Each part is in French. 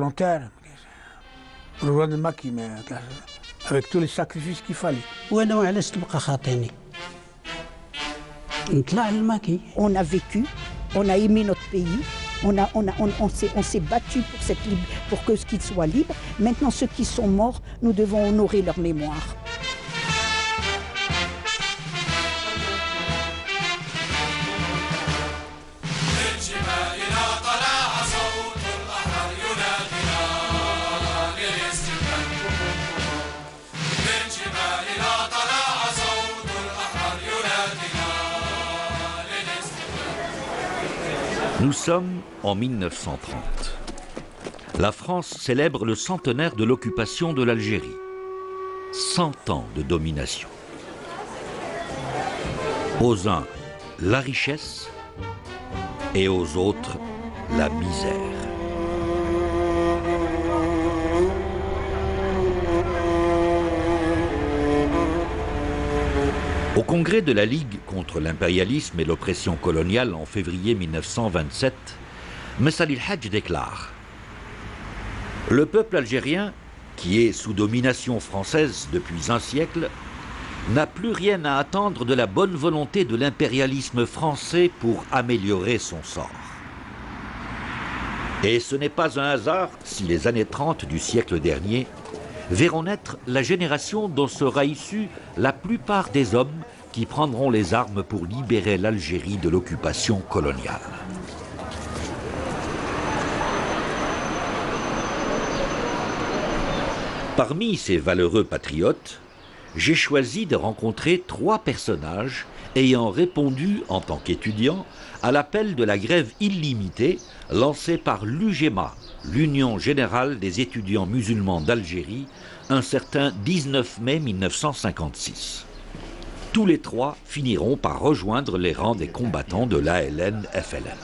Volontaire, le roi de Maki, mais avec tous les sacrifices qu'il fallait. On a vécu, on a aimé notre pays, on s'est battu pour que ce qu'il soit libre. Maintenant, ceux qui sont morts, nous devons honorer leur mémoire. Nous sommes en 1930. La France célèbre le centenaire de l'occupation de l'Algérie. 100 ans de domination. Aux uns, la richesse et aux autres, la misère. Au congrès de la Ligue contre l'impérialisme et l'oppression coloniale en février 1927, Messali El-Hadj déclare « Le peuple algérien, qui est sous domination française depuis un siècle, n'a plus rien à attendre de la bonne volonté de l'impérialisme français pour améliorer son sort. Et ce n'est pas un hasard si les années 30 du siècle dernier verront naître la génération dont sera issue la plupart des hommes qui prendront les armes pour libérer l'Algérie de l'occupation coloniale. » Parmi ces valeureux patriotes, j'ai choisi de rencontrer 3 personnages ayant répondu en tant qu'étudiants à l'appel de la grève illimitée lancée par l'UGMA, l'Union générale des étudiants musulmans d'Algérie, un certain 19 mai 1956. Tous les 3 finiront par rejoindre les rangs des combattants de l'ALN-FLN.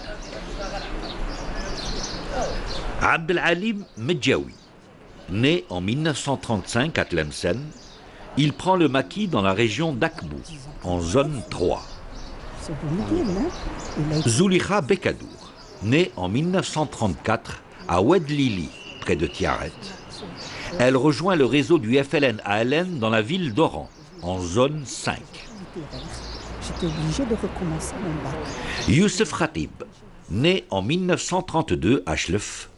Abdelalim Medjaoui, né en 1935 à Tlemcen, il prend le maquis dans la région d'Akbou, en zone 3. Zulika Bekadour, né en 1934 à Oued-Lili, près de Tiaret. Elle rejoint le réseau du FLN-ALN dans la ville d'Oran, en zone 5. J'étais obligée de recommencer mon bac. Youssef Khatib, né en 1932 à Chlef,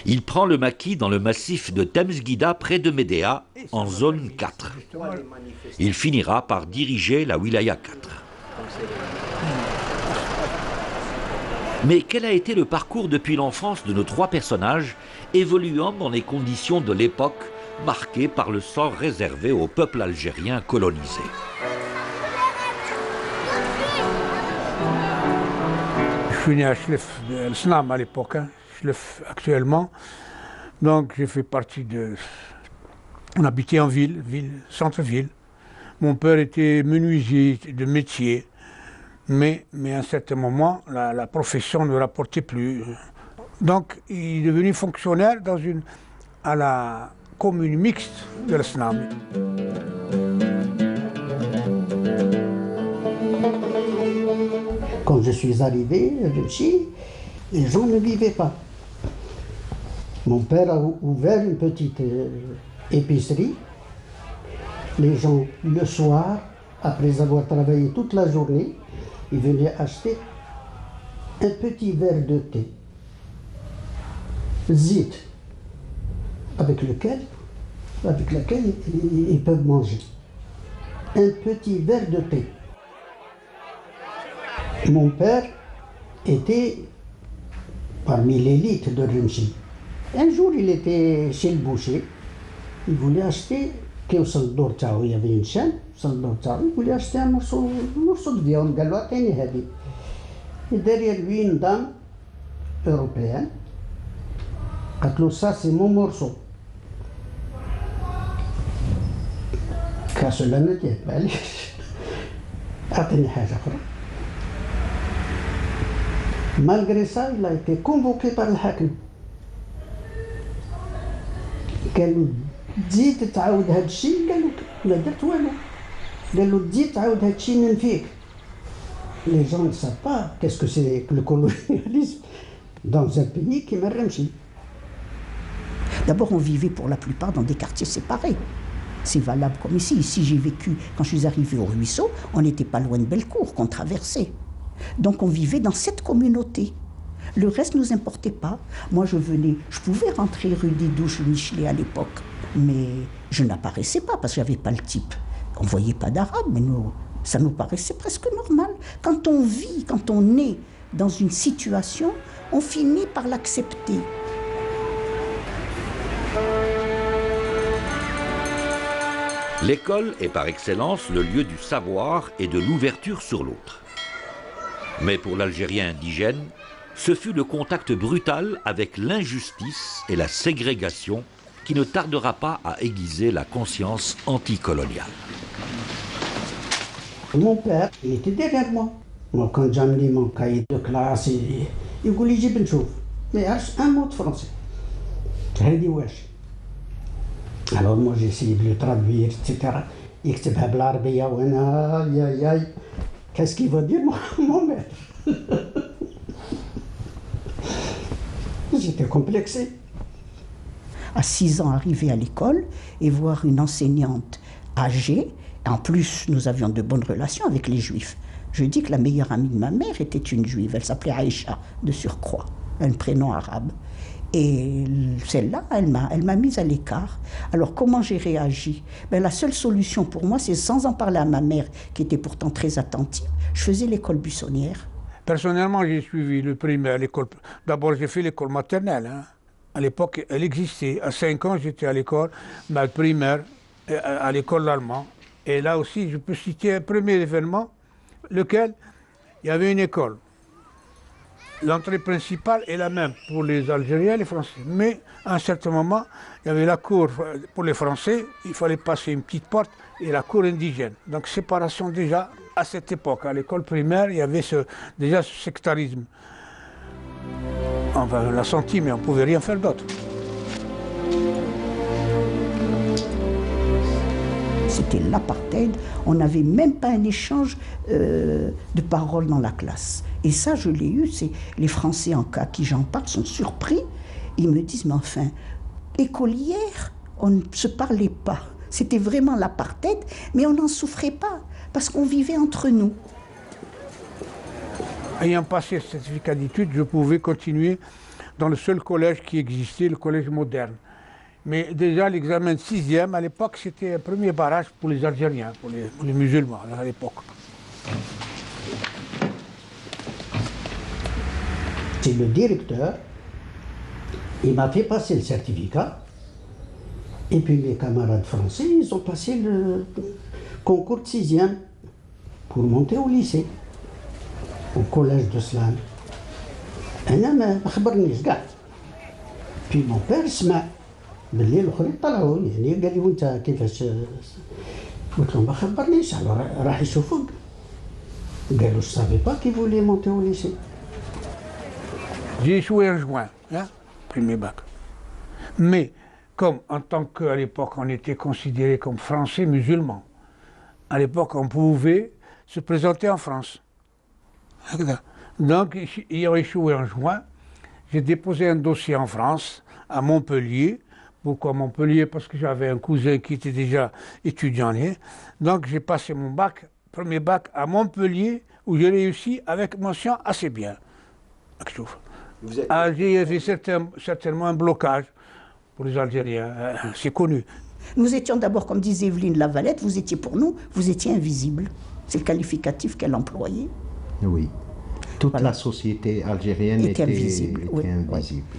il prend le maquis dans le massif de Temsguida près de Médéa, en zone 4. Il finira par diriger la Wilaya 4. Mais quel a été le parcours depuis l'enfance de nos 3 personnages, évoluant dans les conditions de l'époque marquées par le sort réservé au peuple algérien colonisé? Je suis né à Chlef, l'Slam à l'époque, Chlef actuellement. Donc j'ai fait partie de... On habitait en ville, centre-ville. Mon père était menuisier de métier. Mais à un certain moment, la profession ne rapportait plus. Donc, il est devenu fonctionnaire à la commune mixte de l'Islam. Quand je suis arrivé à Russie, les gens ne vivaient pas. Mon père a ouvert une petite épicerie. Les gens, le soir, après avoir travaillé toute la journée, ils venaient acheter un petit verre de thé, zit, avec lequel ils peuvent manger. Un petit verre de thé. Mon père était parmi l'élite de Rumshi. Un jour, il était chez le boucher. Il voulait acheter, il y avait une chaîne, il voulait acheter un morceau de viande. Et derrière lui, une dame européenne. Ça, c'est mon morceau. Car cela ne tient pas. Malgré ça, il a été convoqué par le hakim. قال له تزيد تعاود هذا الشيء، قال له ما درت والو، قال له تزيد تعاود هذا الشيء ننفيك. Les gens ne savent pas qu'est-ce que c'est que le colonialisme dans un pays qui m'a Rumshi. D'abord, on vivait pour la plupart dans des quartiers séparés. C'est valable comme ici. Ici, j'ai vécu, quand je suis arrivée au Ruisseau, on n'était pas loin de Bellecour, qu'on traversait. Donc, on vivait dans cette communauté. Le reste ne nous importait pas. Moi, je pouvais rentrer rue des Douches, Michelet à l'époque, mais je n'apparaissais pas parce que je n'avais pas le type. On ne voyait pas d'arabe, mais ça nous paraissait presque normal. Quand on vit, quand on est dans une situation, on finit par l'accepter. L'école est par excellence le lieu du savoir et de l'ouverture sur l'autre. Mais pour l'Algérien indigène, ce fut le contact brutal avec l'injustice et la ségrégation qui ne tardera pas à aiguiser la conscience anticoloniale. Mon père, il était derrière moi. Moi, quand j'ai amené mon cahier de classe, il dit j'ai ben chouf. Mais un mot de français. J'ai dit wesh. Alors moi j'ai essayé de le traduire, etc. يكتبها بالعربية وانا aïe. Qu'est-ce qu'il va dire mon maître? J'étais complexé. À 6 ans, arriver à l'école et voir une enseignante âgée. En plus, nous avions de bonnes relations avec les Juifs. Je dis que la meilleure amie de ma mère était une Juive. Elle s'appelait Aïcha, de surcroît, un prénom arabe. Et celle-là, elle m'a mise à l'écart. Alors, comment j'ai réagi? La seule solution pour moi, c'est sans en parler à ma mère, qui était pourtant très attentive, je faisais l'école buissonnière. Personnellement, j'ai suivi le primaire, l'école. D'abord, j'ai fait l'école maternelle. À l'époque, elle existait. À 5 ans, j'étais à l'école, ma primaire, à l'école allemande. Et là aussi, je peux citer un premier événement, lequel il y avait une école. L'entrée principale est la même pour les Algériens et les Français. Mais à un certain moment, il y avait la cour pour les Français, il fallait passer une petite porte, et la cour indigène. Donc séparation déjà à cette époque. À l'école primaire, il y avait déjà ce sectarisme. On l'a senti, mais on ne pouvait rien faire d'autre. C'était l'apartheid, on n'avait même pas un échange de paroles dans la classe. Et ça, je l'ai eu, c'est les Français à qui j'en parle sont surpris. Ils me disent, mais enfin, écolière, on ne se parlait pas. C'était vraiment l'apartheid, mais on n'en souffrait pas, parce qu'on vivait entre nous. Ayant passé ce certificat d'études, je pouvais continuer dans le seul collège qui existait, le collège moderne. Mais déjà, l'examen de 6e, à l'époque, c'était un premier barrage pour les Algériens, pour les musulmans, à l'époque. C'est le directeur, il m'a fait passer le certificat, et puis mes camarades français, ils ont passé le concours de 6e pour monter au lycée, au collège de Slam. Puis mon père سمع باللي الاخرين طلعوا يعني قال لي وانت كيفاش قلت لهم ما خبرنيش راح يشوفوك قالوا je savais pas qu'il voulait monter au lycée. J'ai échoué en juin, premier bac. Mais comme en tant qu'à l'époque on était considéré comme français musulmans, à l'époque on pouvait se présenter en France. Donc ayant échoué en juin, j'ai déposé un dossier en France, à Montpellier. Pourquoi Montpellier? Parce que j'avais un cousin qui était déjà étudiant. Donc j'ai passé mon bac, premier bac à Montpellier, où j'ai réussi avec mention assez bien. À Alger, il y avait certainement un blocage pour les Algériens, c'est connu. Nous étions d'abord, comme disait Evelyne Lavalette, vous étiez pour nous, vous étiez invisible. C'est le qualificatif qu'elle employait. Oui. Toute la société algérienne était invisible. Oui.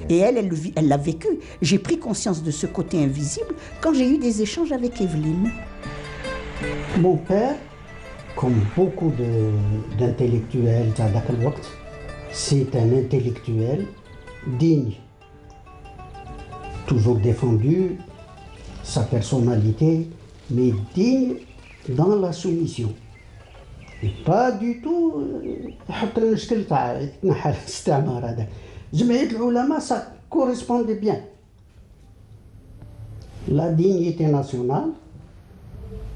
Et elle l'a vécu. J'ai pris conscience de ce côté invisible quand j'ai eu des échanges avec Evelyne. Mon père, comme beaucoup d'intellectuels à l'époque, c'est un intellectuel digne, toujours défendu sa personnalité, mais digne dans la soumission. Et pas du tout حط المشكل تاع يتنحى الاستعمار هذا. جمعية العلماء ça correspondait bien. La dignité nationale,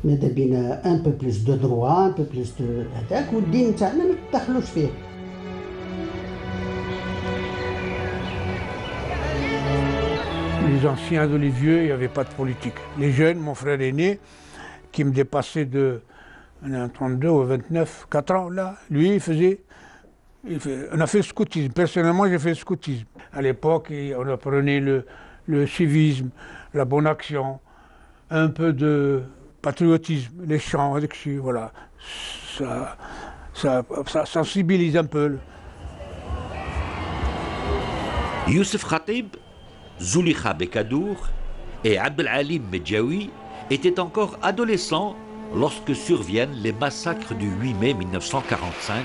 ماذا بينا un peu plus de droit, un peu plus de هذاك والدين تاعنا ما تدخلوش فيه. Les anciens et les vieux, il n'y avait pas de politique. Les jeunes, mon frère aîné, qui me dépassait de 32 ou 29, 4 ans, là, lui, on a fait le scoutisme. Personnellement, j'ai fait le scoutisme. À l'époque, on apprenait le civisme, la bonne action, un peu de patriotisme, les chants, voilà. Ça sensibilise un peu. Youssef Khatib, Zulekha Bekadour et Abdelalim Medjaoui étaient encore adolescents lorsque surviennent les massacres du 8 mai 1945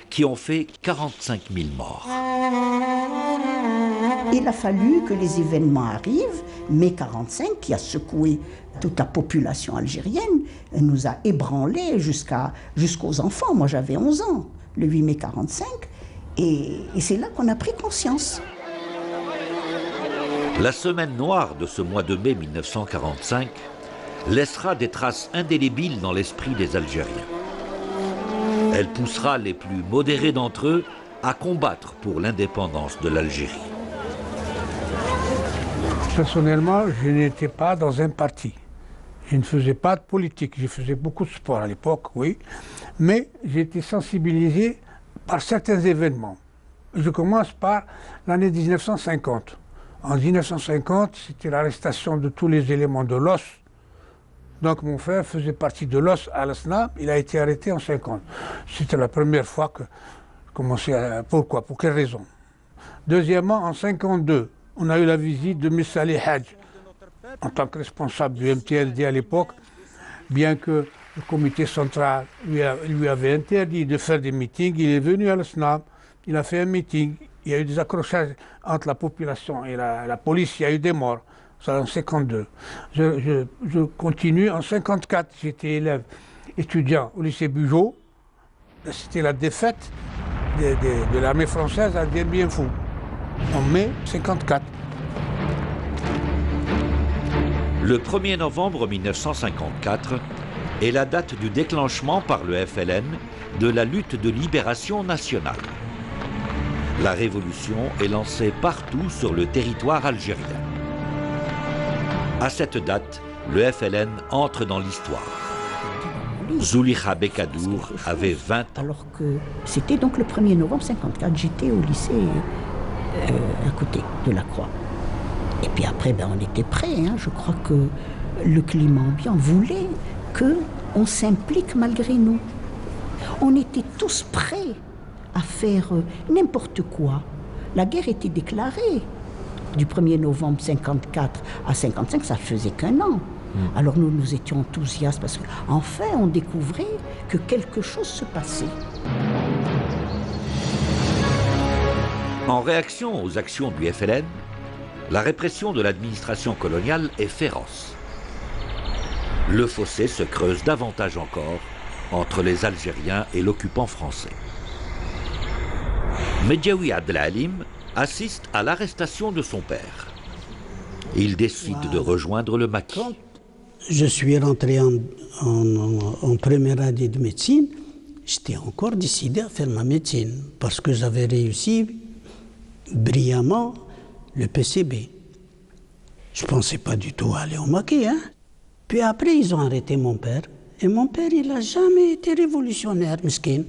qui ont fait 45 000 morts. Il a fallu que les événements arrivent. Mai 45, qui a secoué toute la population algérienne, nous a ébranlés jusqu'aux enfants. Moi, j'avais 11 ans, le 8 mai 45, et c'est là qu'on a pris conscience. La semaine noire de ce mois de mai 1945 laissera des traces indélébiles dans l'esprit des Algériens. Elle poussera les plus modérés d'entre eux à combattre pour l'indépendance de l'Algérie. Personnellement, je n'étais pas dans un parti. Je ne faisais pas de politique. Je faisais beaucoup de sport à l'époque, oui. Mais j'ai été sensibilisé par certains événements. Je commence par l'année 1950. En 1950, c'était l'arrestation de tous les éléments de l'OS. Donc mon frère faisait partie de l'OS à l'Asnam. Il a été arrêté en 50. C'était la première fois que je commençais à... Pourquoi? Pour quelle raison? Deuxièmement, en 52, on a eu la visite de M. Ali Hadj, en tant que responsable du MTLD à l'époque, bien que le comité central lui avait interdit de faire des meetings. Il est venu à l'Asnam, il a fait un meeting, il y a eu des accrochages entre la population et la police, il y a eu des morts. Ça en 52. Je continue en 54, j'étais élève étudiant au lycée Bugeaud. C'était la défaite de l'armée française à Dien Bien Phu, en mai 54. Le 1er novembre 1954 est la date du déclenchement par le FLN de la lutte de libération nationale. La révolution est lancée partout sur le territoire algérien. À cette date, le FLN entre dans l'histoire. Zulekha Bekadour avait 20 ans. Alors que c'était donc le 1er novembre 54, j'étais au lycée à côté de la Croix. Et puis après, on était prêts. Je crois que le climat ambiant voulait qu'on s'implique malgré nous. On était tous prêts à faire n'importe quoi. La guerre était déclarée. Du 1er novembre 54 à 55, ça faisait qu'un an. Alors nous étions enthousiastes parce qu'enfin on découvrait que quelque chose se passait. En réaction aux actions du FLN, la répression de l'administration coloniale est féroce. Le fossé se creuse davantage encore entre les Algériens et l'occupant français. Medjaoui Abdelalim assiste à l'arrestation de son père. Il décide de rejoindre le maquis. Quand je suis rentré en première année de médecine, j'étais encore décidé à faire ma médecine parce que j'avais réussi brillamment le PCB. Je ne pensais pas du tout aller au maquis. Puis après, ils ont arrêté mon père. Et mon père, il n'a jamais été révolutionnaire, mesquin.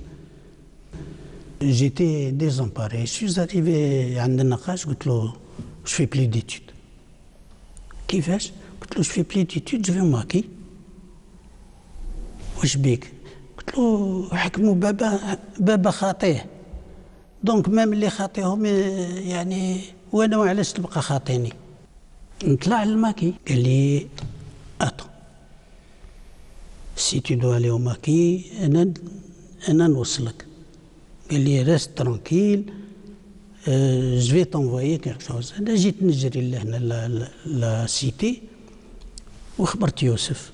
J'étais désemparé. Je suis arrivé à Ndenakash, je lui ai dit, je ne fais plus d'études. Qui fait-je? Je ne fais plus d'études, je vais au maquis. واش بيك؟ قلت له حكموا بابا خاطيه. دونك ميم اللي خاطيهم يعني وانا وعلاش تبقى خاطيني؟ نطلع للماكي قال لي اتو سي تو دو الي او ماكي انا نوصلك. قال لي ريست ترانكيل جو في تونفويي كيك شوز. انا جيت نجري لهنا لا سيتي وخبرت يوسف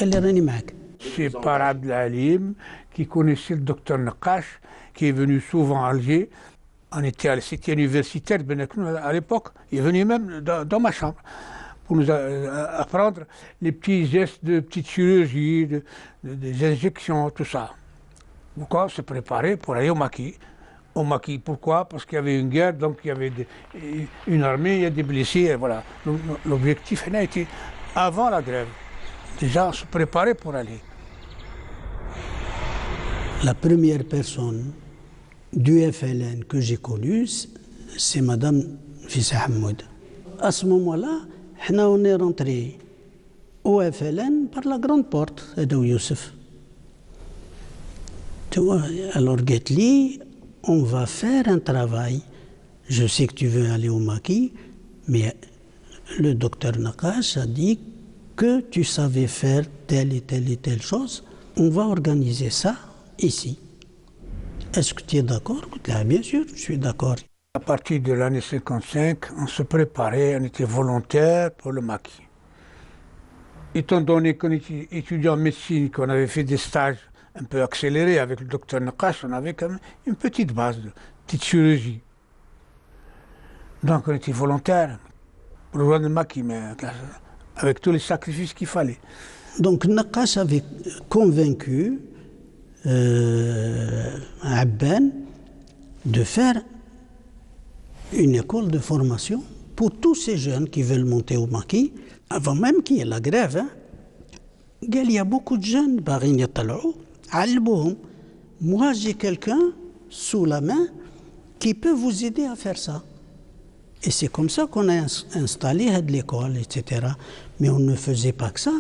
قال لي راني معاك. C'est par Abdelalim qui connaissait le docteur Nakash, qui est venu souvent à Alger. On était à la cité universitaire de Benaknoun à l'époque. Il est venu même dans ma chambre pour nous apprendre les petits gestes de petite chirurgie, des injections, tout ça. Pourquoi se préparer pour aller au maquis. au Maquis. Pourquoi? Parce qu'il y avait une guerre, donc il y avait une armée, il y a des blessés, et voilà. L'objectif a été, avant la grève, déjà se préparer pour aller. La première personne du FLN que j'ai connue, c'est Madame Fissa Hamoud. À ce moment-là, on est rentré au FLN par la grande porte de Youssef. Tu vois, alors Guetli, on va faire un travail. Je sais que tu veux aller au Maquis, mais le docteur Nakash a dit que tu savais faire telle et telle et telle chose. On va organiser ça ici. Est-ce que tu es d'accord? Bien sûr, je suis d'accord. À partir de l'année 55, on se préparait, on était volontaire pour le Maquis. Étant donné qu'on était étudiant en médecine, qu'on avait fait des stages un peu accélérés avec le docteur Nakash, on avait quand même une petite base de petite chirurgie. Donc on était volontaire pour rejoindre le Maquis, mais avec tous les sacrifices qu'il fallait. Donc Nakash avait convaincu Abben de faire une école de formation pour tous ces jeunes qui veulent monter au Maquis, avant même qu'il y ait la grève. Il y a beaucoup de jeunes, moi j'ai quelqu'un sous la main qui peut vous aider à faire ça. Et c'est comme ça qu'on a installé l'école, etc. Mais on ne faisait pas que ça.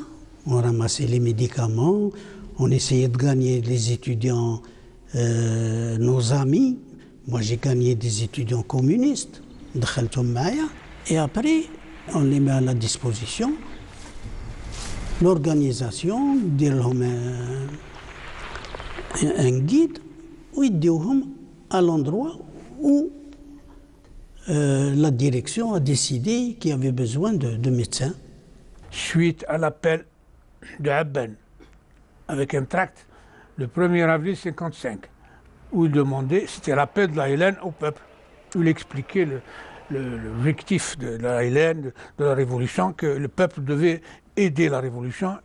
On ramassait les médicaments, on essayait de gagner les étudiants, nos amis. Moi, j'ai gagné des étudiants communistes, et après, on les met à la disposition. L'organisation, un guide, où ils à l'endroit où la direction a décidé qu'il y avait besoin de médecins. Suite à l'appel de Abben, avec un tract, le 1er avril 1955, où il demandait, c'était l'appel de la LN au peuple, où il expliquait l'objectif de la LN, de la révolution, que le peuple devait aider la révolution,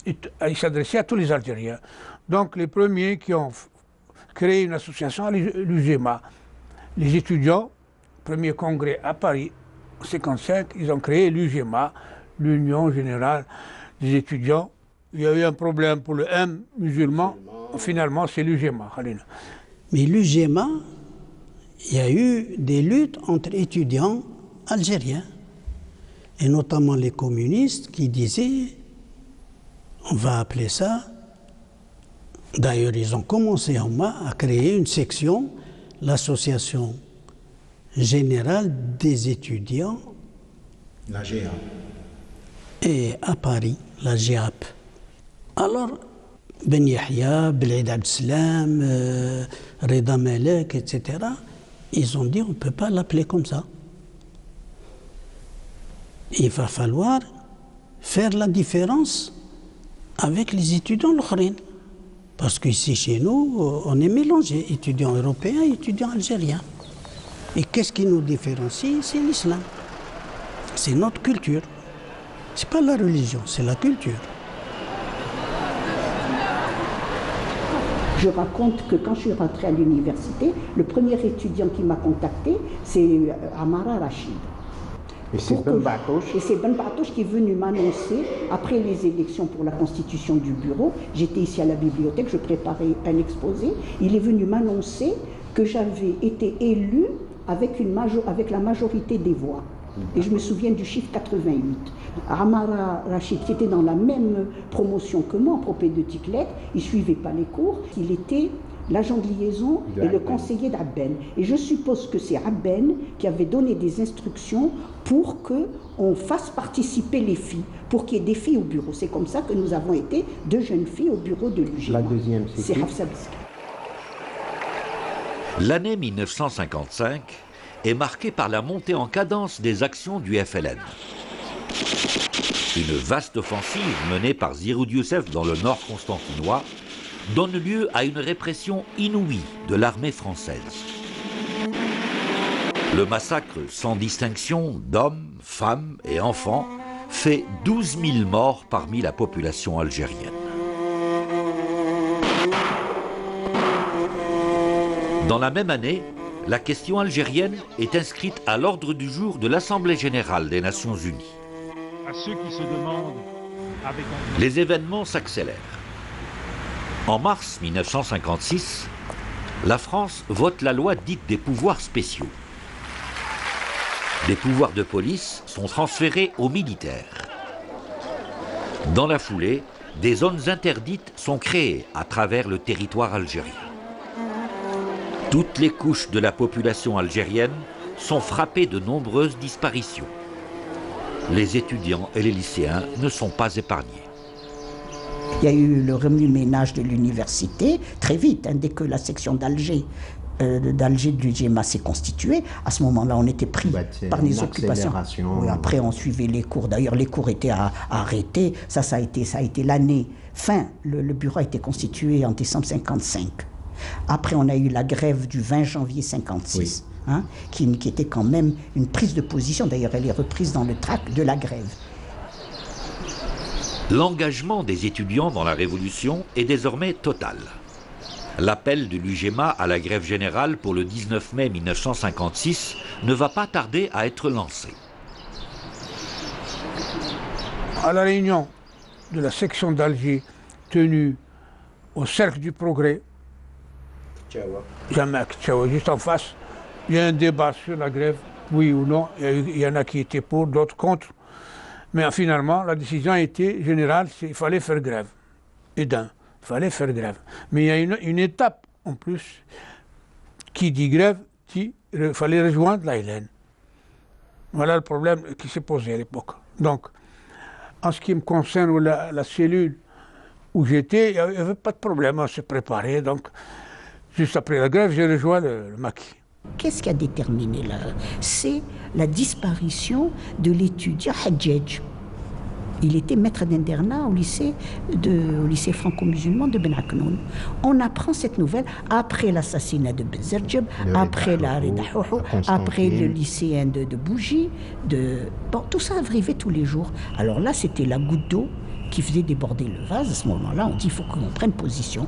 et il s'adressait à tous les Algériens. Donc les premiers qui ont créé une association, l'UGMA, les étudiants, premier congrès à Paris, en 1955, ils ont créé l'UGMA, l'Union Générale des Étudiants. Il y a eu un problème pour le M musulman, finalement c'est l'UGMA. Mais l'UGMA, il y a eu des luttes entre étudiants algériens, et notamment les communistes qui disaient, on va appeler ça, d'ailleurs ils ont commencé à créer une section, l'association générale des étudiants, la GEAP, et à Paris, la GEAP. Alors, Ben Yahya, Belid Abdeslam, Reda Malek, etc., ils ont dit on ne peut pas l'appeler comme ça. Il va falloir faire la différence avec les étudiants l'Ukhrin. Parce qu'ici, chez nous, on est mélangés, étudiants européens et étudiants algériens. Et qu'est-ce qui nous différencie? C'est l'islam. C'est notre culture. C'est pas la religion, c'est la culture. Je raconte que quand je suis rentrée à l'université, le premier étudiant qui m'a contacté, c'est Amara Rachid. Et c'est Ben Batouche. Et c'est Ben Batouche qui est venu m'annoncer, après les élections pour la constitution du bureau, j'étais ici à la bibliothèque, je préparais un exposé, il est venu m'annoncer que j'avais été élue avec la majorité des voix. Et je me souviens du chiffre 88. Amara Rachid, qui était dans la même promotion que moi, en propédeutique lettres, il ne suivait pas les cours, il était l'agent de liaison et le conseiller d'Abben. Et je suppose que c'est Abben qui avait donné des instructions pour qu'on fasse participer les filles, pour qu'il y ait des filles au bureau. C'est comme ça que nous avons été 2 jeunes filles au bureau de l'UGMA. La deuxième, c'est Hafsa Biska. L'année 1955 est marquée par la montée en cadence des actions du FLN. Une vaste offensive menée par Ziroud Youssef dans le nord constantinois donne lieu à une répression inouïe de l'armée française. Le massacre sans distinction d'hommes, femmes et enfants fait 12 000 morts parmi la population algérienne. Dans la même année, la question algérienne est inscrite à l'ordre du jour de l'Assemblée générale des Nations unies. À ceux qui se demandent avec envie. Les événements s'accélèrent. En mars 1956, la France vote la loi dite des pouvoirs spéciaux. Les pouvoirs de police sont transférés aux militaires. Dans la foulée, des zones interdites sont créées à travers le territoire algérien. Toutes les couches de la population algérienne sont frappées de nombreuses disparitions. Les étudiants et les lycéens ne sont pas épargnés. Il y a eu le remue-ménage de l'université, très vite, hein, dès que la section d'Alger de l'UGMA s'est constituée. À ce moment-là, on était pris par les occupations. Oui, après, on suivait les cours. D'ailleurs, les cours étaient arrêtés. Ça a été l'année fin. Le bureau a été constitué en décembre 1955. Après, on a eu la grève du 20 janvier 1956, oui. Hein, qui était quand même une prise de position. D'ailleurs, elle est reprise dans le tract de la grève. L'engagement des étudiants dans la Révolution est désormais total. L'appel de l'UGMA à la grève générale pour le 19 mai 1956 ne va pas tarder à être lancé. À la réunion de la section d'Alger tenue au Cercle du Progrès, juste en face, il y a un débat sur la grève, oui ou non. Il y en a qui étaient pour, d'autres contre. Mais finalement, la décision a été générale, il fallait faire grève. Il fallait faire grève. Mais il y a une étape en plus qui dit grève, il fallait rejoindre la LN. Voilà le problème qui s'est posé à l'époque. Donc, en ce qui me concerne la cellule où j'étais, il n'y avait pas de problème à se préparer. Donc, juste après la grève, j'ai rejoint le maquis. Qu'est-ce qui a déterminé là? C'est la disparition de l'étudiant Hadjadj. Il était maître d'internat au lycée franco-musulman de Ben Aknoun. On apprend cette nouvelle après l'assassinat de Bezerjeb, après la Rida Houhou, après le lycéen de Bougie. Bon, tout ça arrivait tous les jours. Alors là, c'était la goutte d'eau qui faisait déborder le vase. À ce moment-là, on dit il faut qu'on prenne position.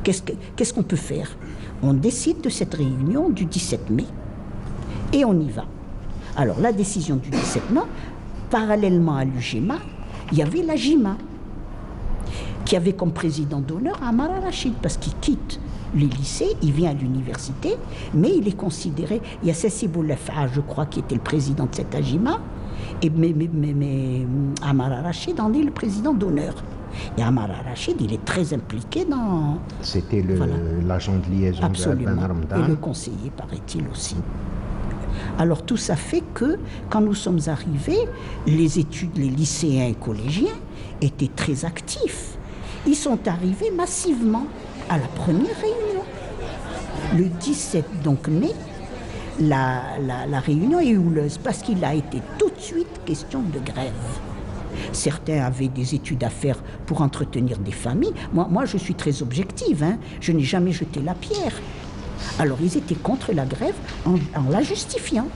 Qu'est-ce qu'on peut faire? On décide de cette réunion du 17 mai et on y va. Alors la décision du 17 mai, parallèlement à l'UGMA, il y avait la JIMA qui avait comme président d'honneur Ammar al-Rachid parce qu'il quitte les lycées, il vient à l'université, mais il est considéré, il y a Sessi Boulefa, je crois, qui était le président de cette JIMA, mais Ammar al-Rachid en est le président d'honneur. Et Ammar al-Rachid, il est très impliqué dans... C'était l'agent de liaison de Ben Ramdan. Et le conseiller, paraît-il aussi. Alors tout ça fait que, quand nous sommes arrivés, les lycéens et collégiens étaient très actifs. Ils sont arrivés massivement à la première réunion. Le 17 donc mai, la réunion est houleuse parce qu'il a été tout de suite question de grève. Certains avaient des études à faire pour entretenir des familles. Moi je suis très objective, hein. Je n'ai jamais jeté la pierre. Alors ils étaient contre la grève en la justifiant.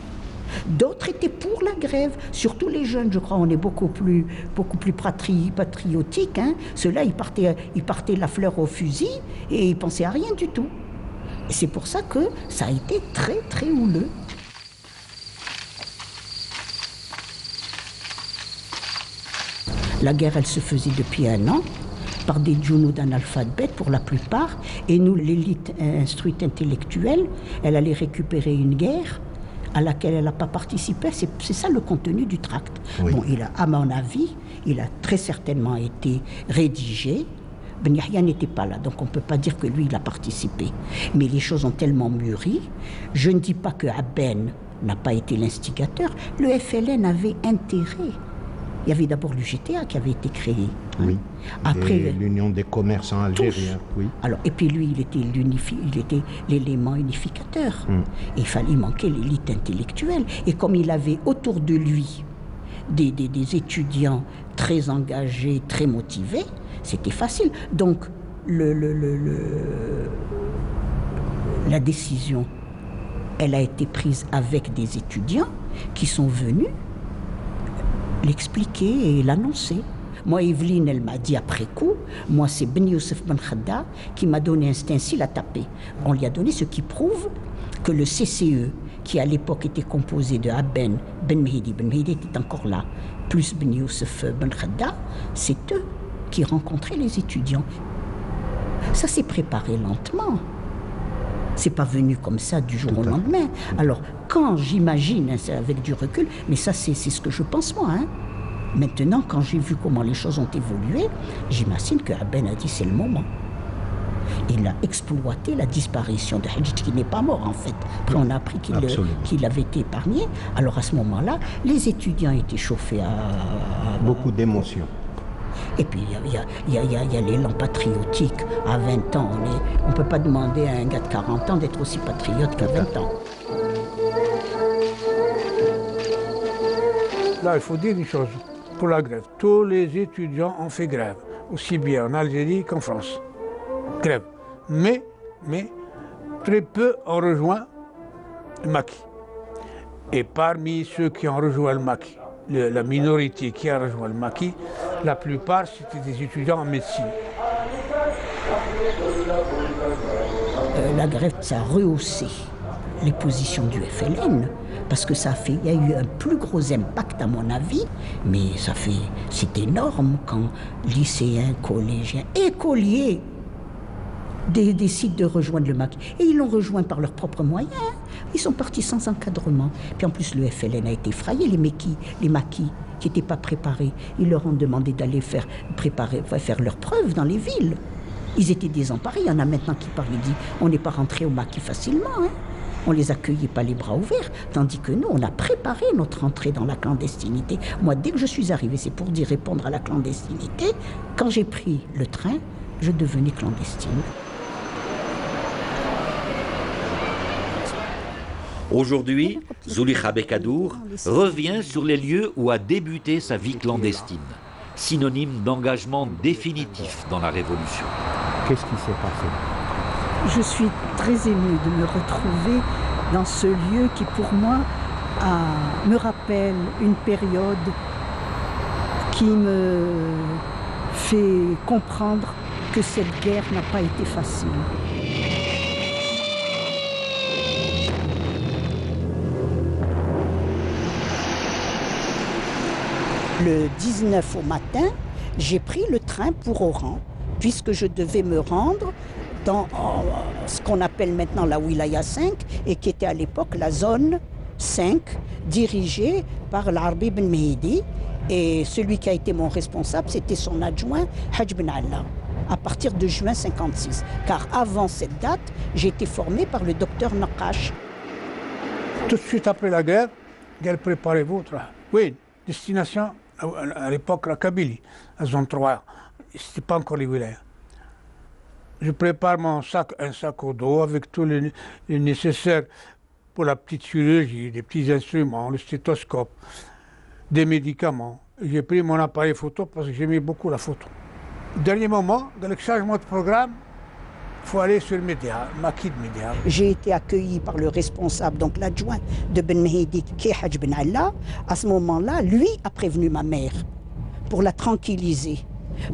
D'autres étaient pour la grève, surtout les jeunes, je crois, on est beaucoup plus patriotiques. Hein. Ceux-là, ils partaient la fleur au fusil et ils pensaient à rien du tout. Et c'est pour ça que ça a été très très houleux. La guerre, elle se faisait depuis 1 an par des djounoud analphabètes pour la plupart, et nous, l'élite instruite intellectuelle, elle allait récupérer une guerre à laquelle elle n'a pas participé. C'est ça le contenu du tract. Oui. Bon, à mon avis, il a très certainement été rédigé. Ben Yahya n'était pas là, donc on ne peut pas dire que lui, il a participé. Mais les choses ont tellement mûri. Je ne dis pas que Aben n'a pas été l'instigateur. Le FLN avait intérêt. Il y avait d'abord l'UGTA qui avait été créé. Oui. Après l'Union des commerçants algériens. Oui. Alors, et puis lui, il était l'élément unificateur. Et il manquait l'élite intellectuelle. Et comme il avait autour de lui des étudiants très engagés, très motivés, c'était facile. Donc, la décision, elle a été prise avec des étudiants qui sont venus l'expliquer et l'annoncer. Moi, Evelyne, elle m'a dit après coup, moi, c'est Ben Youssef Ben Khadda qui m'a donné un stencil à taper. On lui a donné ce qui prouve que le CCE, qui à l'époque était composé de Abben Ben Mehdi était encore là, plus Ben Youssef Ben Khadda, c'est eux qui rencontraient les étudiants. Ça s'est préparé lentement. C'est pas venu comme ça du jour au lendemain. Alors, quand j'imagine, hein, c'est avec du recul, mais ça c'est ce que je pense moi, hein. Maintenant, quand j'ai vu comment les choses ont évolué, j'imagine que Abben a dit c'est le moment. Il a exploité la disparition de Hadj, qui n'est pas mort en fait. Après, on a appris qu'il avait été épargné. Alors à ce moment-là, les étudiants étaient chauffés à beaucoup d'émotions. Et puis il y a l'élan patriotique. À 20 ans, on ne peut pas demander à un gars de 40 ans d'être aussi patriote qu'à 20 ans. Là, il faut dire une chose. Pour la grève, tous les étudiants ont fait grève, aussi bien en Algérie qu'en France. Grève. Mais très peu ont rejoint le maquis. Et parmi ceux qui ont rejoint le maquis, la minorité qui a rejoint le maquis, la plupart c'était des étudiants en médecine. La grève, ça a rehaussé les positions du FLN, parce que il y a eu un plus gros impact à mon avis, mais c'est énorme quand lycéens, collégiens, écoliers décident de rejoindre le maquis. Et ils l'ont rejoint par leurs propres moyens. Ils sont partis sans encadrement. Puis en plus, le FLN a été effrayé, les maquis qui n'étaient pas préparés. Ils leur ont demandé d'aller faire leurs preuves dans les villes. Ils étaient désemparés. Il y en a maintenant qui parlent et disent on n'est pas rentré au maquis facilement. Hein. On les accueillait pas les bras ouverts. Tandis que nous, on a préparé notre entrée dans la clandestinité. Moi, dès que je suis arrivée, c'est pour dire répondre à la clandestinité. Quand j'ai pris le train, je devenais clandestine. Aujourd'hui, Zulekha Bekadour revient sur les lieux où a débuté sa vie clandestine, synonyme d'engagement définitif dans la Révolution. Qu'est-ce qui s'est passé? Je suis très émue de me retrouver dans ce lieu qui, pour moi, me rappelle une période qui me fait comprendre que cette guerre n'a pas été facile. Le 19 au matin, j'ai pris le train pour Oran, puisque je devais me rendre dans ce qu'on appelle maintenant la Wilaya 5 et qui était à l'époque la zone 5, dirigée par l'Arbi Ben Mehdi. Et celui qui a été mon responsable, c'était son adjoint, Hadj Ben Allah, à partir de juin 56. Car avant cette date, j'ai été formé par le docteur Naqash. Tout de suite après la guerre, préparez-vous. Oui, destination à l'époque la Kabylie, la zone 3. C'était pas encore les wilayas. Je prépare un sac au dos avec tout le nécessaire pour la petite chirurgie, des petits instruments, le stéthoscope, des médicaments. J'ai pris mon appareil photo parce que j'aimais beaucoup la photo. Dernier moment, dans le changement de programme, il faut aller sur Médéa, maquis de Médéa. J'ai été accueilli par le responsable, donc l'adjoint de Ben Mehdi, qui est Hadj Ben Allah. À ce moment-là, lui a prévenu ma mère pour la tranquilliser.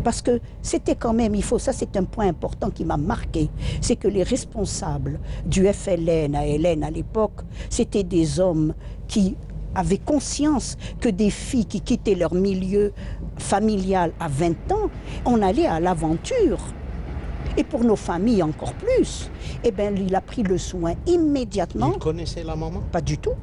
Parce que c'était quand même, ça c'est un point important qui m'a marqué, c'est que les responsables du FLN à l'époque, c'était des hommes qui avaient conscience que des filles qui quittaient leur milieu familial à 20 ans, on allait à l'aventure. Et pour nos familles encore plus. Eh bien, il a pris le soin immédiatement. Il connaissait la maman? Pas du tout.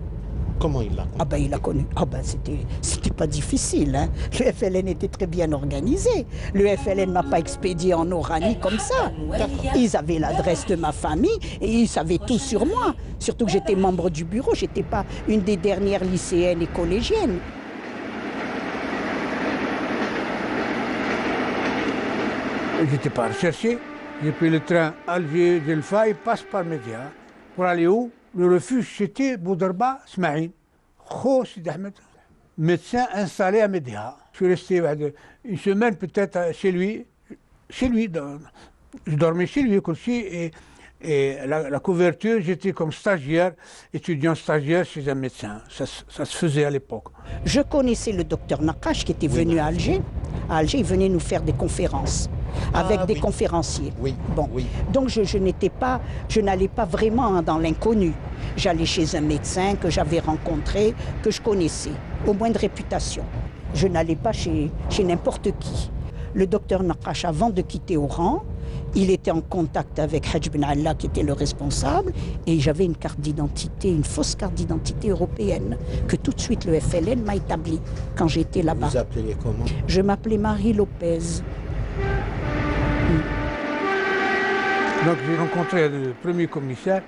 Comment il l'a connu? Ah ben il l'a connu. Ah ben c'était pas difficile. Hein. Le FLN était très bien organisé. Le FLN m'a pas expédié en Oranie comme ça. Ils avaient l'adresse de ma famille et ils savaient tout sur moi. Surtout que j'étais membre du bureau. J'étais pas une des dernières lycéennes et collégiennes. J'étais pas recherché. J'ai pris le train Alger-Delfa et passe par Médéa. Pour aller où? Le refuge, c'était Boudarba Smaïn. Kho Sidi Ahmed, médecin installé à Médéa. Je suis resté une semaine peut-être chez lui. Je dormais chez lui aussi. Et la couverture, j'étais comme stagiaire, étudiant stagiaire chez un médecin. Ça se faisait à l'époque. Je connaissais le docteur Naqash qui était venu à Alger. À Alger, il venait nous faire des conférences. avec des conférenciers. Oui, Bon. oui. Donc je n'allais pas vraiment dans l'inconnu. J'allais chez un médecin que j'avais rencontré, que je connaissais, au moins de réputation. Je n'allais pas chez n'importe qui. Le docteur Naqash, avant de quitter Oran, il était en contact avec Hadj Ben Allah, qui était le responsable, et j'avais une carte d'identité, une fausse carte d'identité européenne, que tout de suite le FLN m'a établie quand j'étais là-bas. Vous appelez comment? Je m'appelais Marie Lopez. Donc j'ai rencontré le premier commissaire.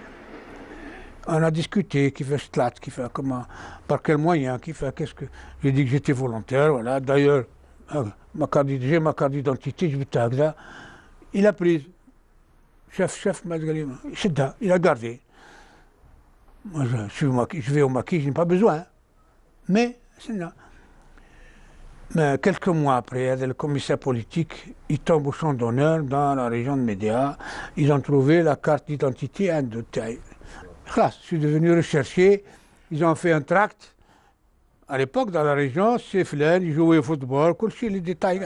On a discuté, qui fait Stlat, qui fait comment, par quels moyens, qui fait qu'est-ce que. J'ai dit que j'étais volontaire, voilà. D'ailleurs, j'ai ma carte d'identité, je vais t'agda. Il a pris. Chef, il a gardé. Moi, je vais au maquis, je n'ai pas besoin. Mais, c'est là. Mais quelques mois après, le commissaire politique, il tombe au champ d'honneur dans la région de Médéa. Ils ont trouvé la carte d'identité en détail. Je suis devenu recherché. Ils ont fait un tract. À l'époque, dans la région, c'est Flaine, ils jouaient au football, les détails.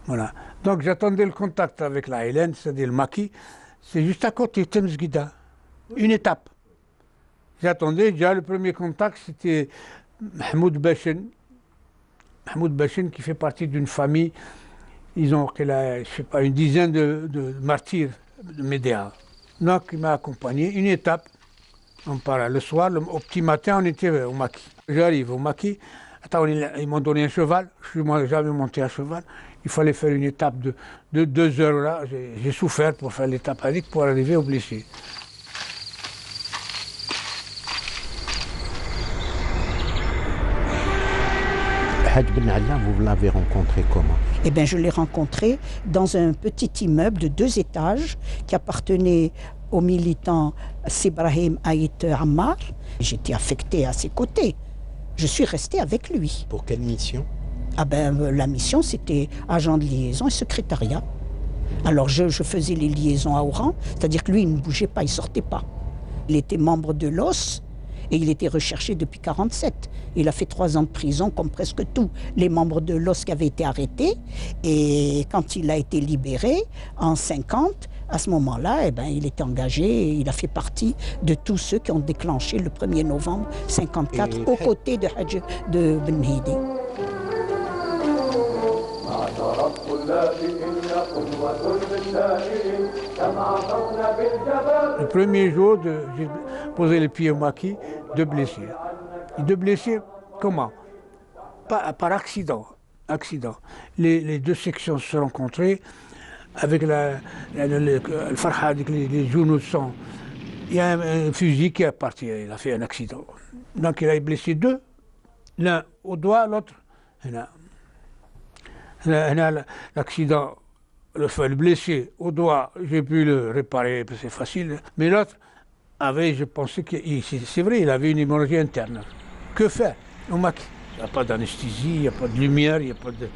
Voilà. Donc j'attendais le contact avec la Hélène, c'est-à-dire le maquis. C'est juste à côté, Temsguida. Une étape. J'attendais déjà le premier contact, c'était Mahmoud Bachin. Mahmoud Bachin qui fait partie d'une famille. Ils ont, je sais pas, une dizaine de martyrs de Médéa. Donc il m'a accompagné, une étape. On part le soir, au petit matin, on était au maquis. J'arrive au maquis. Attends, ils m'ont donné un cheval. Je suis jamais monté à cheval. Il fallait faire une étape de 2 heures là. J'ai souffert pour faire l'étape avec pour arriver au blessé. Hadj Ben Allah, vous l'avez rencontré comment? Eh bien, je l'ai rencontré dans un petit immeuble de 2 étages qui appartenait au militant Sibrahim Haït Ammar. J'étais affectée à ses côtés. Je suis restée avec lui. Pour quelle mission? Ah ben, la mission, c'était agent de liaison et secrétariat. Alors, je faisais les liaisons à Oran, c'est-à-dire que lui, il ne bougeait pas, il ne sortait pas. Il était membre de l'OS et il était recherché depuis 1947. Il a fait 3 ans de prison, comme presque tous les membres de l'OS qui avaient été arrêtés. Et quand il a été libéré, en 1950, à ce moment-là, eh ben, il était engagé et il a fait partie de tous ceux qui ont déclenché le 1er novembre 1954 aux côtés de Hadj de Ben Mehdi. Le premier jour, j'ai posé les pieds au maquis, 2 blessés. Et 2 blessés, comment? Par accident. Les 2 sections se sont rencontrées avec le Farhad, avec les genoux de sang. Il y a un fusil qui est parti, il a fait un accident. Donc il a blessé 2, l'un au doigt, l'autre. L'accident, le blessé au doigt, j'ai pu le réparer, c'est facile. Mais l'autre avait, je pensais que, c'est vrai, il avait une hémorragie interne. Que faire au maquis? Il n'y a pas d'anesthésie, il n'y a pas de lumière, il n'y a pas de.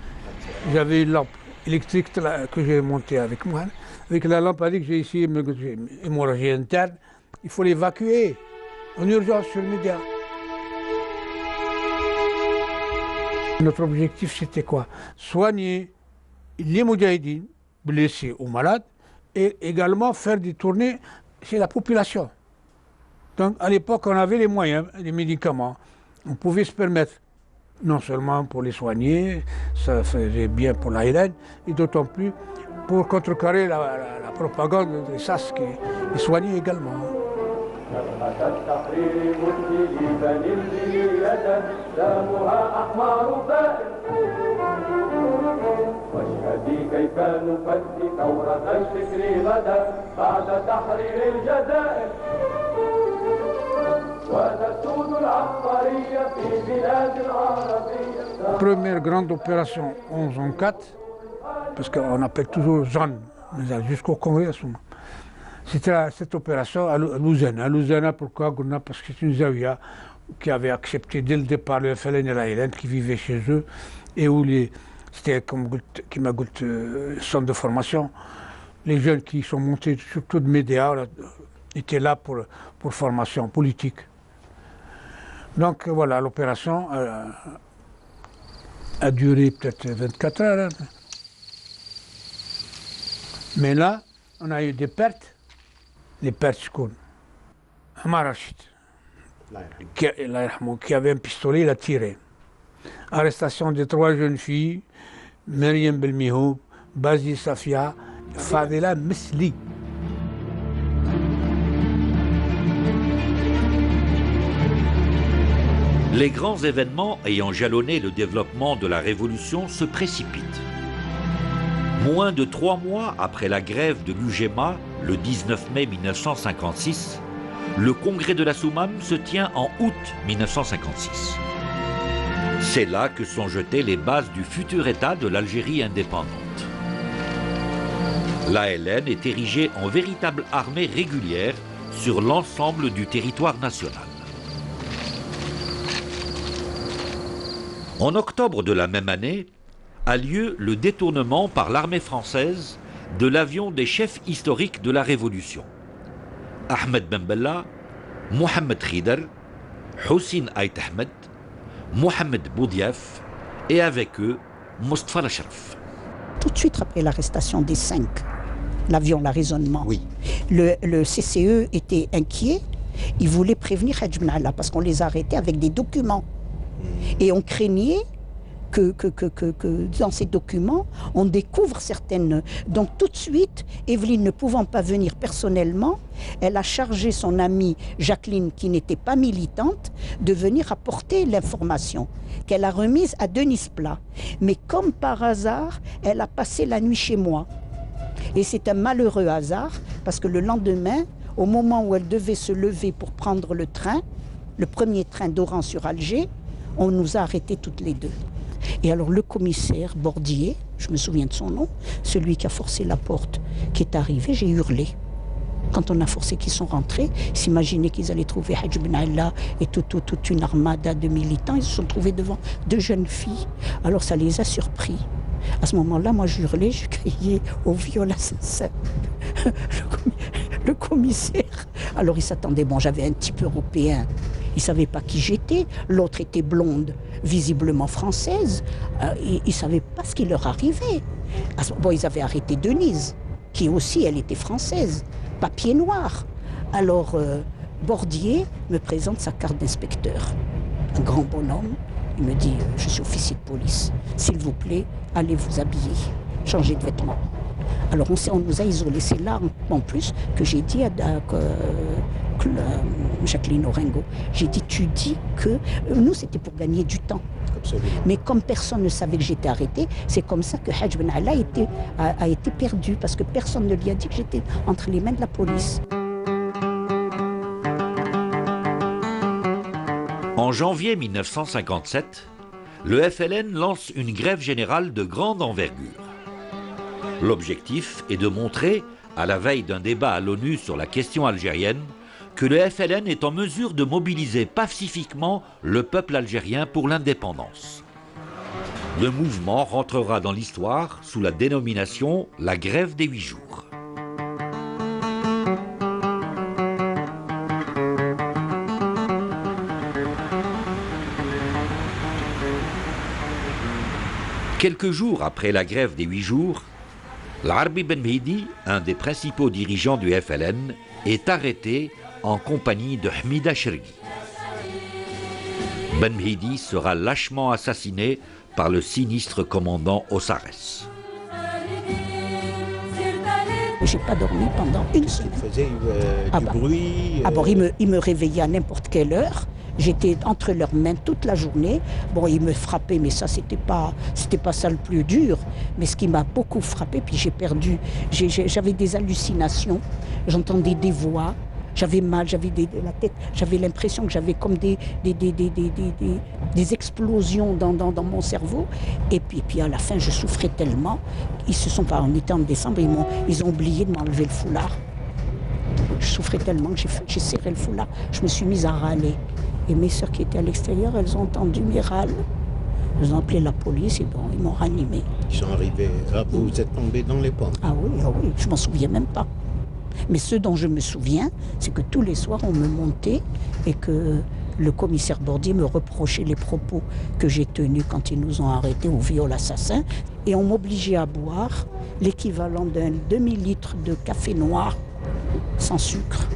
J'avais une lampe électrique que j'ai montée avec moi. Avec la lampe, elle dit que j'ai ici une hémorragie interne. Il faut l'évacuer en urgence sur le média. Notre objectif, c'était quoi? Soigner les moudjahidines blessés ou malades et également faire des tournées chez la population. Donc, à l'époque, on avait les moyens, les médicaments. On pouvait se permettre, non seulement pour les soigner, ça faisait bien pour la Hélène, et d'autant plus pour contrecarrer la propagande des SAS qui les soignait également. Première grande opération 11-4, parce qu'on appelle toujours zone, jusqu'au Congrès à ce moment. C'était cette opération à Louzana. À Louzana, pourquoi? Parce que c'est une zaouia qui avait accepté dès le départ le FLN et la Hélène qui vivaient chez eux et où c'était comme qui m'a goûté centre de formation. Les jeunes qui sont montés, surtout de Médéa, étaient là pour formation politique. Donc voilà, l'opération a duré peut-être 24 heures. Mais là, on a eu des pertes. Les pertes, Amar Rachid, qui avait un pistolet, il a tiré. Arrestation de 3 jeunes filles, Myriam Belmihoub, Bazi Safia, Fadela Mesli. Les grands événements ayant jalonné le développement de la Révolution se précipitent. Moins de 3 mois après la grève de l'UGMA, le 19 mai 1956, le congrès de la Soumam se tient en août 1956. C'est là que sont jetées les bases du futur État de l'Algérie indépendante. L'ALN est érigée en véritable armée régulière sur l'ensemble du territoire national. En octobre de la même année, a lieu le détournement par l'armée française de l'avion des chefs historiques de la Révolution. Ahmed Ben Bella, Mohamed Khider, Houssine Ait Ahmed, Mohamed Boudiaf et avec eux, Mostafa Lashraf. Tout de suite après l'arrestation des 5, l'avion, l'arraisonnement, Oui. le CCE était inquiet. Il voulait prévenir Hadj Ben Allah parce qu'on les arrêtait avec des documents. Et on craignait que dans ces documents, on découvre certaines... Donc tout de suite, Evelyne ne pouvant pas venir personnellement, elle a chargé son amie Jacqueline, qui n'était pas militante, de venir apporter l'information qu'elle a remise à Denis Plat. Mais comme par hasard, elle a passé la nuit chez moi. Et c'est un malheureux hasard, parce que le lendemain, au moment où elle devait se lever pour prendre le train, le premier train d'Oran sur Alger, on nous a arrêtés toutes les deux. Et alors le commissaire Bordier, je me souviens de son nom, celui qui a forcé la porte, qui est arrivé, j'ai hurlé. Quand on a forcé qu'ils sont rentrés, ils s'imaginaient qu'ils allaient trouver Hadj Ben Allah et toute une armada de militants. Ils se sont trouvés devant 2 jeunes filles. Alors ça les a surpris. À ce moment-là, moi je hurlais, je criais au viol assassin. Le commissaire. Alors il s'attendait, bon, j'avais un type européen. Il ne savait pas qui j'étais. L'autre était blonde, visiblement française. Ils ne savaient pas ce qui leur arrivait. Bon, ils avaient arrêté Denise, qui aussi, elle était française. Papier noir. Alors, Bordier me présente sa carte d'inspecteur. Un grand bonhomme. Il me dit, je suis officier de police. S'il vous plaît, allez vous habiller. Changez de vêtements. Alors, on nous a isolés. C'est là, en plus, que j'ai dit à Jacqueline Orengo, j'ai dit, tu dis que... Nous, c'était pour gagner du temps. Absolument. Mais comme personne ne savait que j'étais arrêtée, c'est comme ça que Hadj Ben Allah a été perdu, parce que personne ne lui a dit que j'étais entre les mains de la police. En janvier 1957, le FLN lance une grève générale de grande envergure. L'objectif est de montrer, à la veille d'un débat à l'ONU sur la question algérienne, que le FLN est en mesure de mobiliser pacifiquement le peuple algérien pour l'indépendance. Le mouvement rentrera dans l'histoire sous la dénomination la grève des 8 jours. Quelques jours après la grève des 8 jours, l'Arbi Ben Mehdi, un des principaux dirigeants du FLN, est arrêté en compagnie de Hamida Chergui. Ben Mehdi sera lâchement assassiné par le sinistre commandant Ossares. J'ai pas dormi pendant une semaine. Il faisait du bruit. Bon, il me réveillait à n'importe quelle heure. J'étais entre leurs mains toute la journée. Bon, il me frappait, mais ça, c'était pas ça le plus dur. Mais ce qui m'a beaucoup frappé, puis j'avais des hallucinations. J'entendais des voix. J'avais mal, j'avais la tête, j'avais l'impression que j'avais comme des explosions dans mon cerveau. Et puis à la fin, je souffrais tellement. On était en décembre, ils ont oublié de m'enlever le foulard. Je souffrais tellement que j'ai serré le foulard. Je me suis mise à râler. Et mes sœurs qui étaient à l'extérieur, elles ont entendu mes râles. Elles ont appelé la police et bon, ils m'ont ranimé. Ils sont arrivés. Ah, vous êtes tombé dans les pommes. Ah oui, je m'en souviens même pas. Mais ce dont je me souviens, c'est que tous les soirs, on me montait et que le commissaire Bordier me reprochait les propos que j'ai tenus quand ils nous ont arrêtés au viol assassin. Et on m'obligeait à boire l'équivalent d'un demi-litre de café noir sans sucre.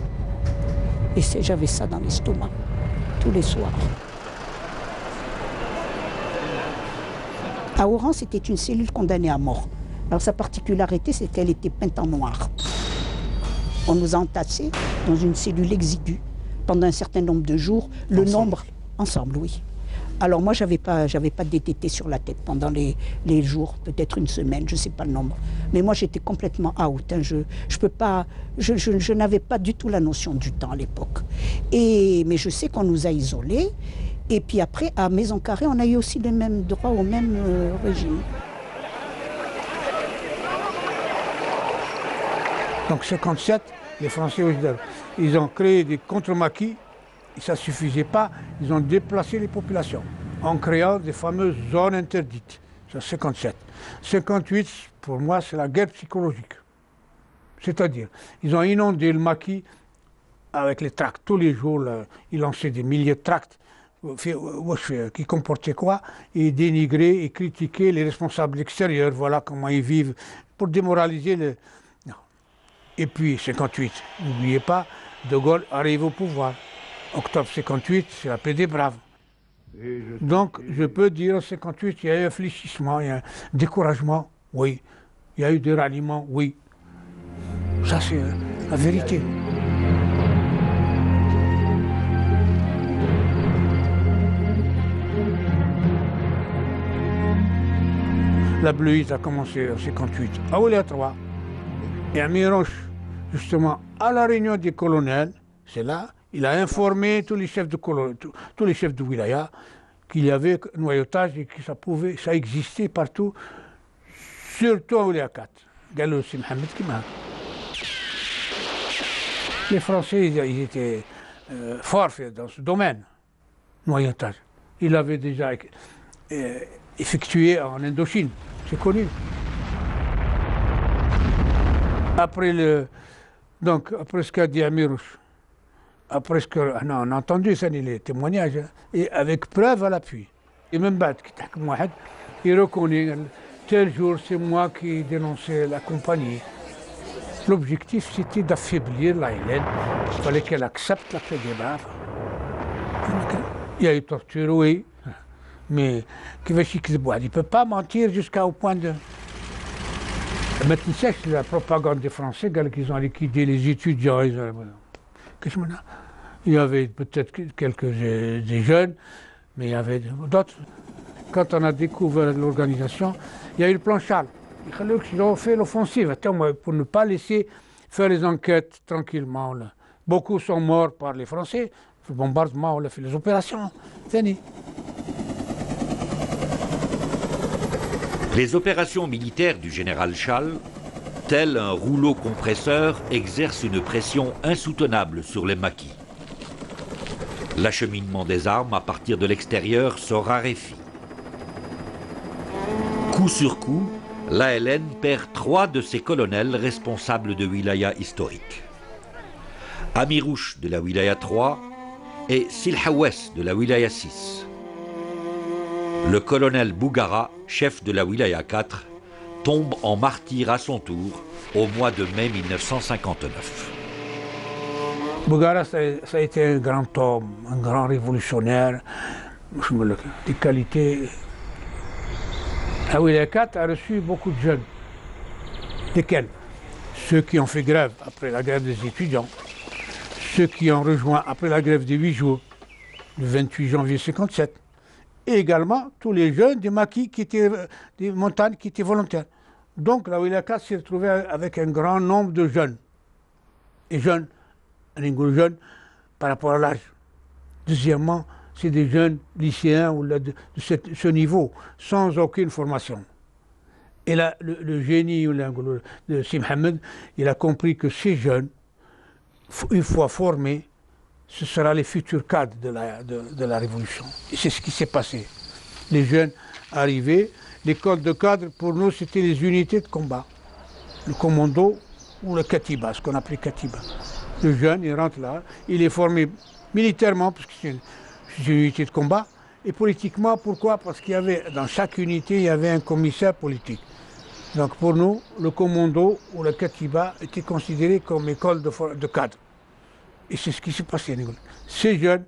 Et j'avais ça dans l'estomac, tous les soirs. À Oran, c'était une cellule condamnée à mort. Alors sa particularité, c'est qu'elle était peinte en noir. On nous a entassés dans une cellule exiguë pendant un certain nombre de jours. Le nombre, ensemble, oui. Alors moi, j'avais pas de DTT sur la tête pendant les jours, peut-être une semaine, je ne sais pas le nombre. Mais moi, j'étais complètement out. Hein. Je n'avais pas du tout la notion du temps à l'époque. Mais je sais qu'on nous a isolés. Et puis après, à Maison Carrée, on a eu aussi les mêmes droits au même régime. Donc 57, les Français, ils ont créé des contre-maquis, et ça ne suffisait pas, ils ont déplacé les populations en créant des fameuses zones interdites. C'est 57. 58, pour moi, c'est la guerre psychologique. C'est-à-dire, ils ont inondé le maquis avec les tracts. Tous les jours, là, ils lançaient des milliers de tracts qui comportaient quoi? Et dénigrer et critiquer les responsables extérieurs, voilà comment ils vivent, pour démoraliser le... Non. Et puis, 58, n'oubliez pas, De Gaulle arrive au pouvoir. Octobre 58, c'est la paix des braves. Donc, je peux dire en 58, il y a eu un fléchissement, il y a un découragement, oui. Il y a eu des ralliements, oui. Ça, c'est la vérité. La bleuite a commencé en 58 à Ouléa 3. Et à Miroche, justement, à la réunion des colonels, c'est là, il a informé tous les chefs de wilaya qu'il y avait noyautage et que ça existait partout, surtout à Ouléa 4. Gallo Si Mohamed Kima. Les Français, ils étaient forts dans ce domaine, noyautage. Ils l'avaient déjà effectué en Indochine, c'est connu. Après ce qu'a dit Amirouche, après ce qu'on a entendu, ça, les témoignages, et avec preuve à l'appui. Et même il reconnaît, tel jour, c'est moi qui dénonçais la compagnie. L'objectif, c'était d'affaiblir la Hélène. Il fallait qu'elle accepte la paix des braves. Il y a eu torture, oui. Mais il ne peut pas mentir jusqu'au point de... Maintenant, c'est la propagande des Français, qu'ils ont liquidé les étudiants. Il y avait peut-être des jeunes, mais il y avait d'autres. Quand on a découvert l'organisation, il y a eu le plan Charles. Ils ont fait l'offensive pour ne pas laisser faire les enquêtes tranquillement. Là. Beaucoup sont morts par les Français. Le bombardement, on a fait les opérations. Fini. Les opérations militaires du général Chal, tel un rouleau compresseur, exercent une pression insoutenable sur les maquis. L'acheminement des armes à partir de l'extérieur se raréfie. Coup sur coup, l'ALN perd 3 de ses colonels responsables de wilaya historiques. Amirouche de la wilaya 3 et Silhawes de la wilaya 6. Le colonel Bougara, chef de la wilaya 4, tombe en martyr à son tour au mois de mai 1959. Bougara, ça a été un grand homme, un grand révolutionnaire, des qualités. La wilaya 4 a reçu beaucoup de jeunes. Lesquels? Ceux qui ont fait grève après la grève des étudiants, ceux qui ont rejoint après la grève des 8 jours, le 28 janvier 1957. Et également tous les jeunes des maquis, des montagnes qui étaient volontaires. Donc la wilaya 4 s'est retrouvée avec un grand nombre de jeunes. Et jeunes, par rapport à l'âge. Deuxièmement, c'est des jeunes lycéens ou de ce niveau, sans aucune formation. Et là, le génie de Si Mohamed, il a compris que ces jeunes, une fois formés, ce sera les futurs cadres de la révolution. Et c'est ce qui s'est passé. Les jeunes arrivaient, l'école de cadres, pour nous, c'était les unités de combat. Le commando ou le katiba, ce qu'on appelait katiba. Le jeune, il rentre là, il est formé militairement, parce que une unité de combat. Et politiquement, pourquoi? Parce qu'il y avait, dans chaque unité, il y avait un commissaire politique. Donc pour nous, le commando ou le Katiba était considéré comme école de cadre. Et c'est ce qui s'est passé. Ces jeunes,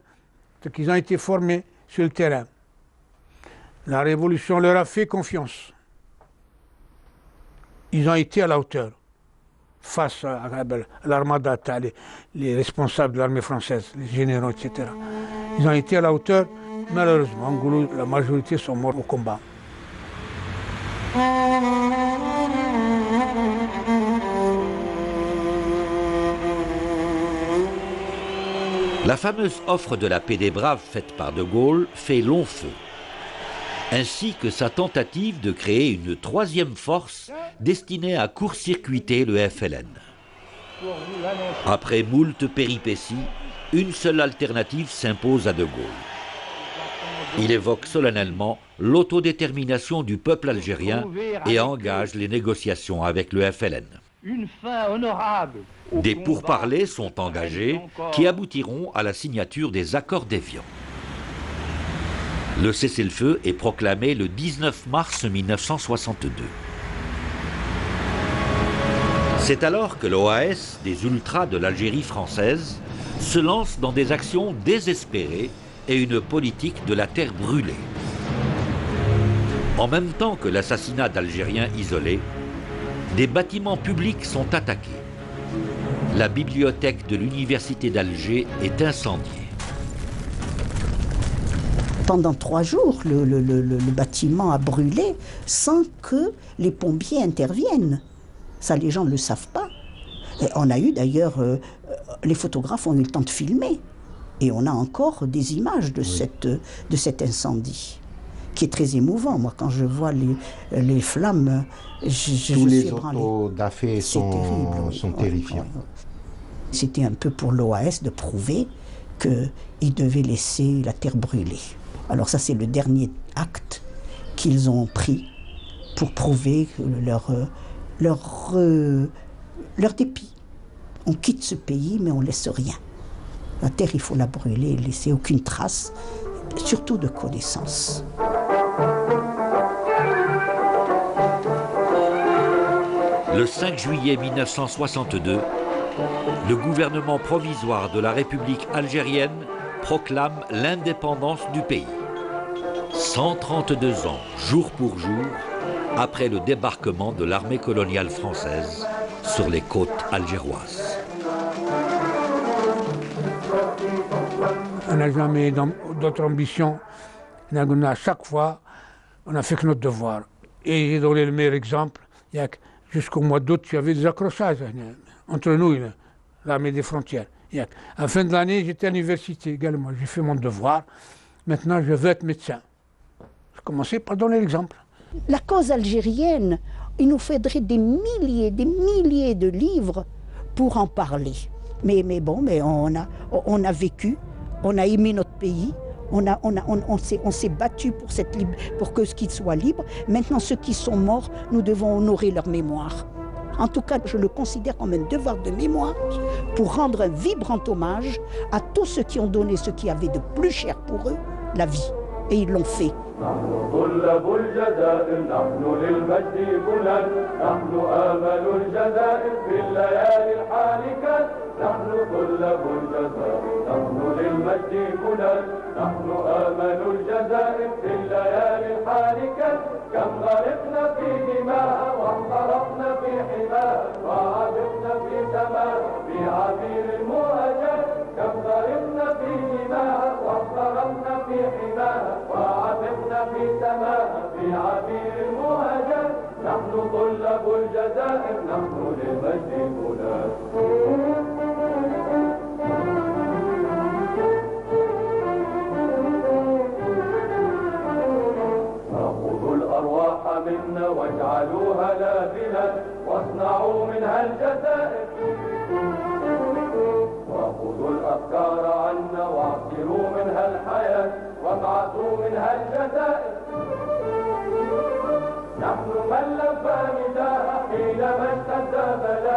ils ont été formés sur le terrain. La révolution leur a fait confiance. Ils ont été à la hauteur face à l'armada, les responsables de l'armée française, les généraux, etc. Ils ont été à la hauteur. Malheureusement, en Gouloum, la majorité sont morts au combat. La fameuse offre de la paix des braves faite par De Gaulle fait long feu, ainsi que sa tentative de créer une troisième force destinée à court-circuiter le FLN. Après moult péripéties, une seule alternative s'impose à De Gaulle. Il évoque solennellement l'autodétermination du peuple algérien et engage les négociations avec le FLN. Une fin honorable. Des pourparlers sont engagés qui aboutiront à la signature des accords d'Évian. Le cessez-le-feu est proclamé le 19 mars 1962. C'est alors que l'OAS des ultras de l'Algérie française se lance dans des actions désespérées et une politique de la terre brûlée. En même temps que l'assassinat d'Algériens isolés, des bâtiments publics sont attaqués. La bibliothèque de l'université d'Alger est incendiée. Pendant 3 jours, le bâtiment a brûlé sans que les pompiers interviennent. Ça, les gens ne le savent pas. Et on a eu d'ailleurs, les photographes ont eu le temps de filmer. Et on a encore des images de, de cet incendie, qui est très émouvant. Moi, quand je vois les flammes, tous les autos d'affaires sont terrifiants. C'était un peu pour l'OAS de prouver qu'ils devaient laisser la terre brûler. Alors ça, c'est le dernier acte qu'ils ont pris pour prouver leur dépit. On quitte ce pays, mais on ne laisse rien. La terre, il faut la brûler, laisser aucune trace, surtout de connaissance. Le 5 juillet 1962, le gouvernement provisoire de la République algérienne proclame l'indépendance du pays. 132 ans, jour pour jour, après le débarquement de l'armée coloniale française sur les côtes algéroises. On n'a jamais d'autres ambitions. À chaque fois, on a fait que notre devoir. Et j'ai donné le meilleur exemple. Jusqu'au mois d'août, il y avait des accrochages entre nous, l'armée des frontières. À la fin de l'année, j'étais à l'université également. J'ai fait mon devoir. Maintenant, je veux être médecin. Je commençais par donner l'exemple. La cause algérienne, il nous faudrait des milliers de livres pour en parler. Mais on a vécu, on a aimé notre pays, on s'est battu pour que ce qui soit libre. Maintenant, ceux qui sont morts, nous devons honorer leur mémoire. En tout cas, je le considère comme un devoir de mémoire pour rendre un vibrant hommage à tous ceux qui ont donné ce qui avait de plus cher pour eux, la vie. Et ils l'ont fait. نحن طلاب الجزائر نحن للمجد بلاد نحن آمل الجزائر في الليالي الحالكات نحن طلاب الجزائر نحن للمجد بلاد نحن آمل الجزائر في الليالي الحالكات كم غرقنا في دماء واحترقنا في حماها وعبقنا في سماء في عبير المهاجات كم غرقنا في دماء واحترقنا في حماها وعبقنا في سماء في عبير المهاجات نحن طلاب الجزائر نحن للمجد بلاد فخذوا الأرواح منا واجعلوها لا بلاد واصنعوا منها الجزائر وخذوا الأفكار عنا واعصروا منها الحياة وابعثوا منها الجزائر نحن من لبى نداها حينما اشتد بلاء